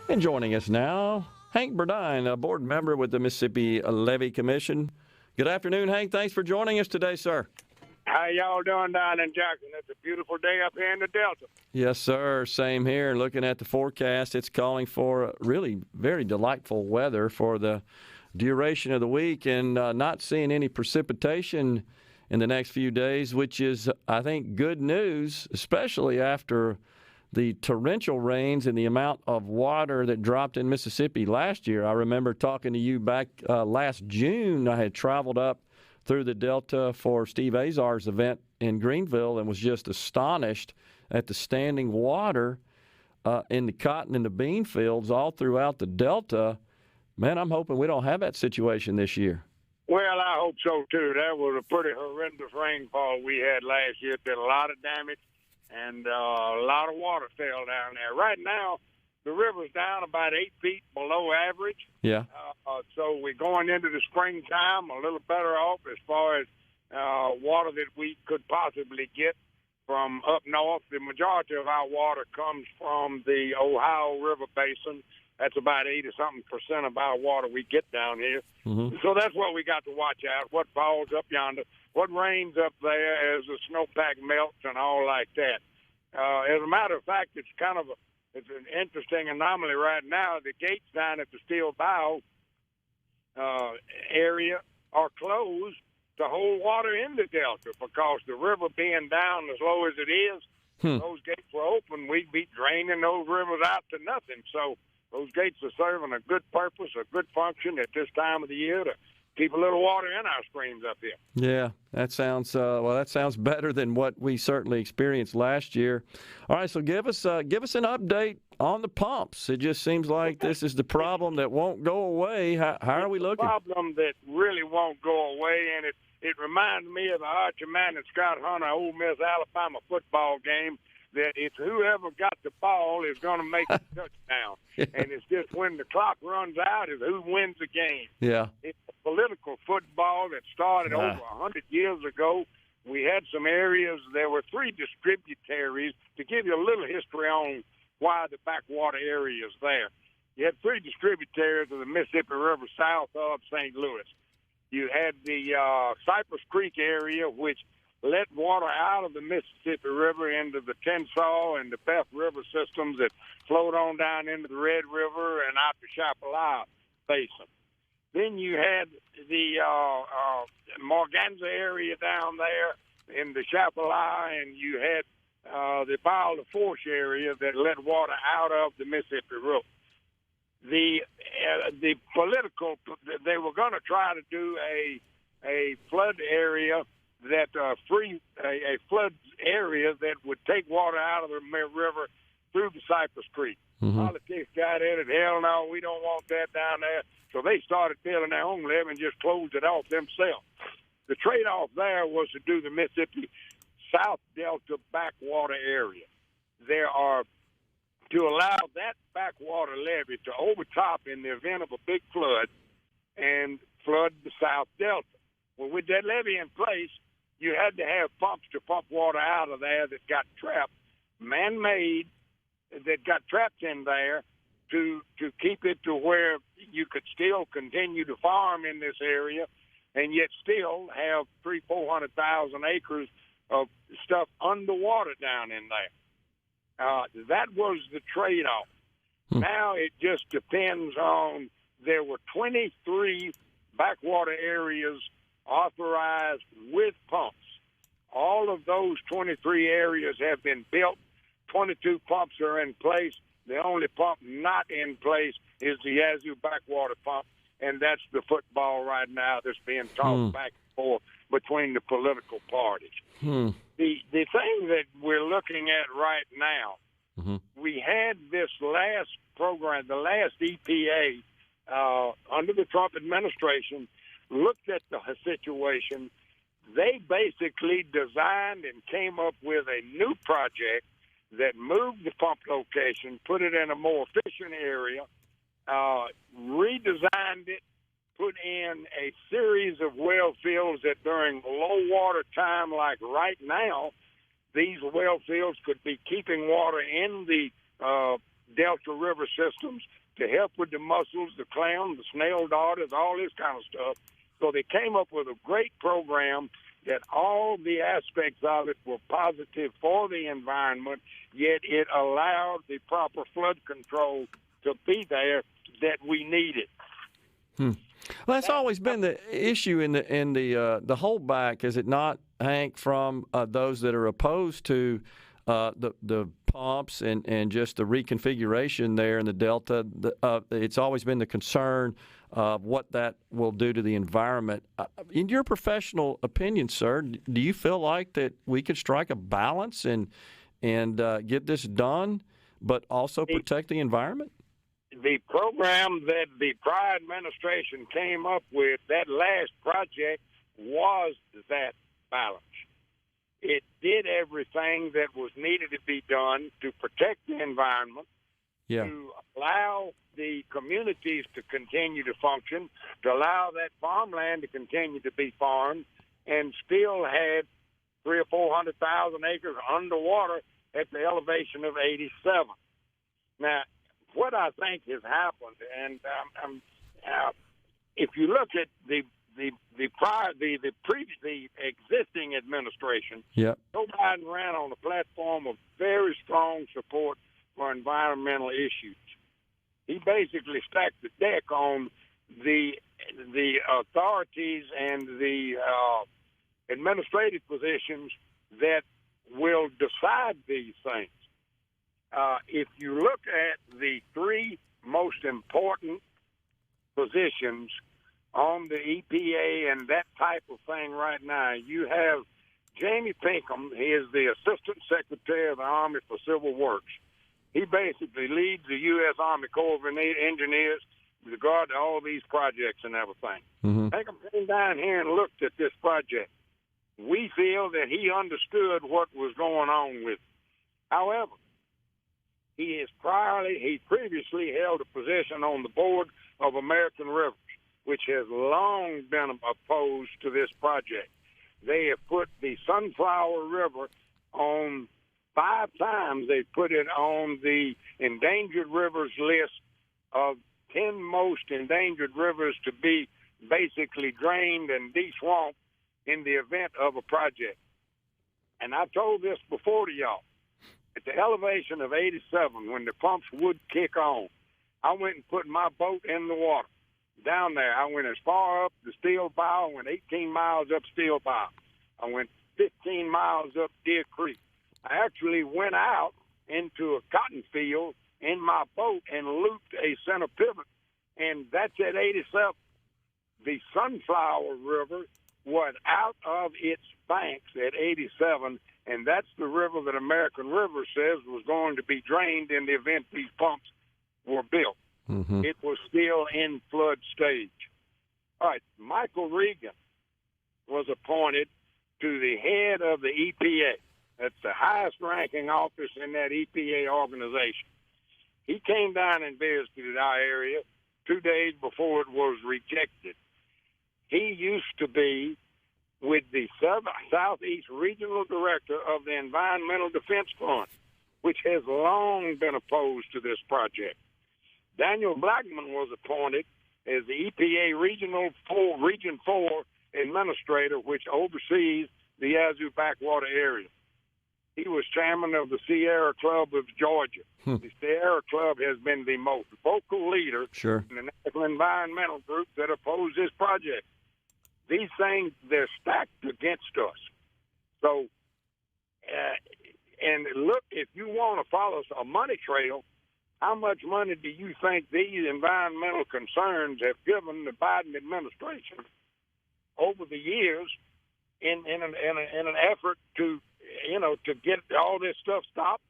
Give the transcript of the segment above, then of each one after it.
And joining us now, Hank Burdine, a board member with the Mississippi Levee Commission. Good afternoon, Hank. Thanks for joining us today, sir. How y'all doing down in Jackson? It's a beautiful day up here in the Delta. Yes, sir. Same here. Looking at the forecast, it's calling for really very delightful weather for the duration of the week, and not seeing any precipitation in the next few days, which is, I think, good news, especially after the torrential rains and the amount of water that dropped in Mississippi last year. I remember talking to you back last June. I had traveled up through the Delta for Steve Azar's event in Greenville and was just astonished at the standing water in the cotton and the bean fields all throughout the Delta. Man, I'm hoping we don't have that situation this year. Well, I hope so, too. That was a pretty horrendous rainfall we had last year. It did a lot of damage, and a lot of water fell down there. Right now, the river's down about 8 feet below average. Yeah. So we're going into the springtime a little better off as far as water that we could possibly get from up north. The majority of our water comes from the Ohio River Basin. That's about 80-something% of our water we get down here. Mm-hmm. So that's what we got to watch out, what falls up yonder, what rains up there as the snowpack melts and all like that. As a matter of fact, it's an interesting anomaly right now. The gates down at the Steel Bow area are closed to hold water in the Delta because the river being down as low as it is, those gates were open, we'd be draining those rivers out to nothing. So those gates are serving a good purpose, a good function at this time of the year to keep a little water in our streams up here. Yeah, that sounds that sounds better than what we certainly experienced last year. All right, so give us an update on the pumps. It just seems like this is the problem that won't go away. How are we looking? It's a problem that really won't go away, and it reminds me of the Archie Manning and Scott Hunter Ole Miss Alabama football game. That it's whoever got the ball is going to make the touchdown. And it's just when the clock runs out is who wins the game. Yeah. It's a political football that started over 100 years ago. We had some areas, there were 3 distributaries. To give you a little history on why the backwater area is there. You had 3 distributaries of the Mississippi River south of St. Louis. You had the Cypress Creek area, which let water out of the Mississippi River into the Tensas and the Beth River systems that flowed on down into the Red River and out the Chapala Basin. Then you had the Morganza area down there in the Chapala, and you had the Bayou La Fourche area that let water out of the Mississippi River. The political, they were going to try to do a flood area that a flood area that would take water out of the river through the Cypress Creek. Mm-hmm. Politics got in it. Hell no, we don't want that down there. So they started building their own levee and just closed it off themselves. The trade-off there was to do the Mississippi South Delta backwater area. There are to allow that backwater levee to overtop in the event of a big flood and flood the South Delta. Well, with that levee in place, you had to have pumps to pump water out of there that got trapped, man-made, that got trapped in there to keep it to where you could still continue to farm in this area and yet still have 300,000-400,000 acres of stuff underwater down in there. That was the trade-off. Now it just depends on, there were 23 backwater areas authorized with pumps. All of those 23 areas have been built. 22 pumps are in place. The only pump not in place is the Yazoo Backwater Pump, and that's the football right now that's being tossed back and forth between the political parties. The thing that we're looking at right now, we had this last program, the last EPA under the Trump administration, looked at the situation. They basically designed and came up with a new project that moved the pump location, put it in a more efficient area, redesigned it, put in a series of well fields that during low water time like right now, these well fields could be keeping water in the Delta River systems to help with the mussels, the clam, the snail darters, all this kind of stuff. So they came up with a great program that all the aspects of it were positive for the environment, yet it allowed the proper flood control to be there that we needed. Well, that's always been the issue in the holdback, is it not, Hank, from those that are opposed to the pumps and just the reconfiguration there in the Delta? It's always been the concern of what that will do to the environment. In your professional opinion, sir, do you feel like that we could strike a balance and get this done, but also protect the environment? The program that the prior administration came up with, that last project, was that balance. It did everything that was needed to be done to protect the environment, to allow the communities to continue to function, to allow that farmland to continue to be farmed, and still had 300,000 or 400,000 acres underwater at the elevation of 87. Now, what I think has happened, and if you look at the existing administration, Joe Biden ran on a platform of very strong support for environmental issues. He basically stacked the deck on the authorities and the administrative positions that will decide these things. If you look at the three most important positions on the EPA and that type of thing right now, you have Jamie Pinkham. He is the Assistant Secretary of the Army for Civil Works. He basically leads the U.S. Army Corps of Engineers with regard to all these projects and everything. Pinkham came down here and looked at this project. We feel that he understood what was going on with it. However, he previously held a position on the board of American Rivers, which has long been opposed to this project. They have put the Sunflower River on 5 times. They put it on the endangered rivers list of 10 most endangered rivers to be basically drained and de-swamped in the event of a project. And I told this before to y'all. At the elevation of 87, when the pumps would kick on, I went and put my boat in the water. Down there, I went as far up the Steel Bow. I went 18 miles up Steel Bow. I went 15 miles up Deer Creek. I actually went out into a cotton field in my boat and looped a center pivot, and that's at 87. The Sunflower River was out of its banks at 87, and that's the river that American River says was going to be drained in the event these pumps were built. It was still in flood stage. All right, Michael Regan was appointed to the head of the EPA. That's the highest-ranking office in that EPA organization. He came down and visited our area 2 days before it was rejected. He used to be with the Southeast Regional Director of the Environmental Defense Fund, which has long been opposed to this project. Daniel Blackman was appointed as the EPA Region 4 Administrator, which oversees the Yazoo Backwater area. He was chairman of the Sierra Club of Georgia. The Sierra Club has been the most vocal leader in the national environmental group that oppose this project. These things, they're stacked against us. So, and look, if you want to follow a money trail, how much money do you think these environmental concerns have given the Biden administration over the years in an effort to get all this stuff stopped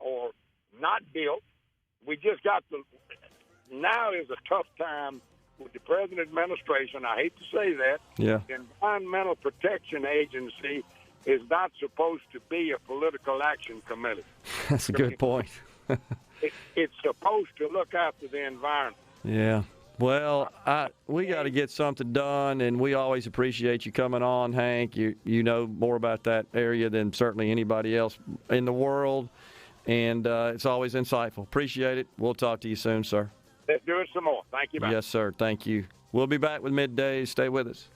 or not built? We just got now is a tough time with the present administration. I hate to say that. The Environmental Protection Agency is not supposed to be a political action committee. That's a good point. It's supposed to look after the environment. Yeah. Well, we got to get something done, and we always appreciate you coming on, Hank. You know more about that area than certainly anybody else in the world. and it's always insightful. Appreciate it. We'll talk to you soon, sir. Let's do it some more. Thank you, man. Yes, sir. Thank you. We'll be back with Middays. Stay with us.